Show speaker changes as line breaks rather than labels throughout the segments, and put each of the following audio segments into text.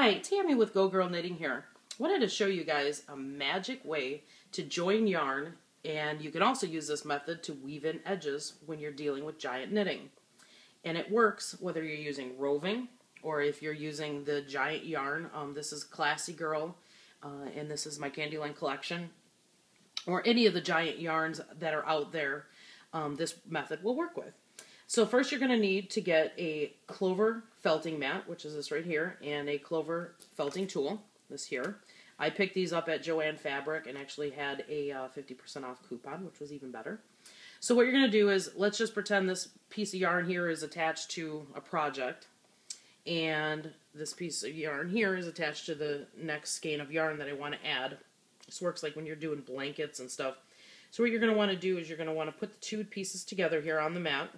Hi, Tammy with Go Girl Knitting here. Wanted to show you guys a magic way to join yarn, and you can also use this method to weave in edges when you're dealing with giant knitting. And it works whether you're using roving or if you're using the giant yarn. This is Classy Girl, and this is my Candyland collection, or any of the giant yarns that are out there. This method will work with. So first you're going to need to get a clover felting mat, which is this right here, and a clover felting tool, this here. I picked these up at Joann Fabric and actually had a 50% off coupon, which was even better. So what you're going to do is, let's just pretend this piece of yarn here is attached to a project, and this piece of yarn here is attached to the next skein of yarn that I want to add. This works like when you're doing blankets and stuff. So what you're going to want to do is you're going to want to put the two pieces together here on the mat.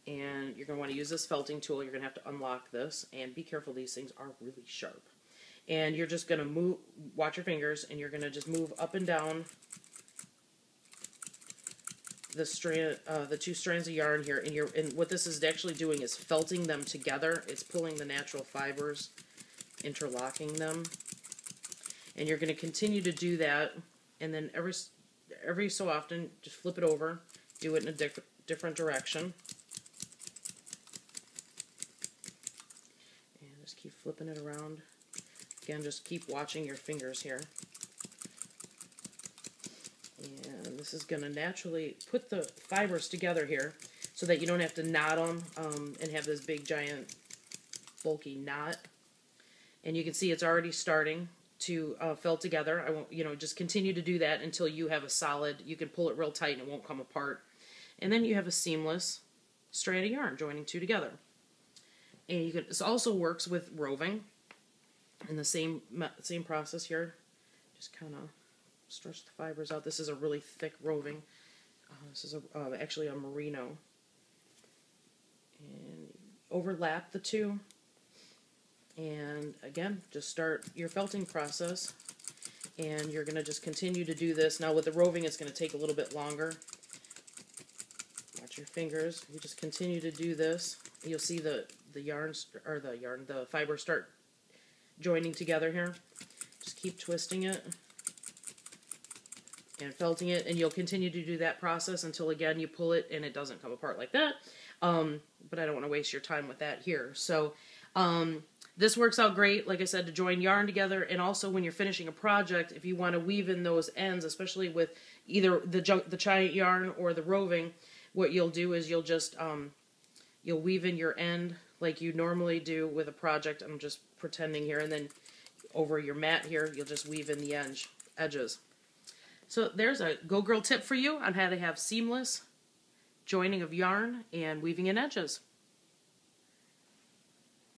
And you're going to want to use this felting tool. You're going to have to unlock this, and be careful, these things are really sharp. And you're just going to move, watch your fingers, and you're going to just move up and down the strand, the two strands of yarn here. And what this is actually doing is felting them together. It's pulling the natural fibers, interlocking them. And you're going to continue to do that, and then every so often, just flip it over, do it in a different direction. Keep flipping it around. Again, just keep watching your fingers here. And this is going to naturally put the fibers together here so that you don't have to knot them and have this big, giant, bulky knot. And you can see it's already starting to felt together. I won't, just continue to do that until you have a solid, you can pull it real tight and it won't come apart. And then you have a seamless strand of yarn joining two together. And this also works with roving, in the same process here. Just kind of stretch the fibers out. This is a really thick roving. This is actually a merino. And overlap the two. And again, just start your felting process. And you're going to just continue to do this. Now with the roving, it's going to take a little bit longer. Watch your fingers. You just continue to do this. You'll see the fibers start joining together here. Just keep twisting it and felting it, and you'll continue to do that process until again you pull it and it doesn't come apart like that. But I don't want to waste your time with that here. So this works out great, like I said, to join yarn together, and also when you're finishing a project, if you want to weave in those ends, especially with either the giant yarn or the roving, what you'll do is you'll just you'll weave in your end like you normally do with a project. I'm just pretending here, and then over your mat here, you'll just weave in the edges. So there's a Go Girl tip for you on how to have seamless joining of yarn and weaving in edges.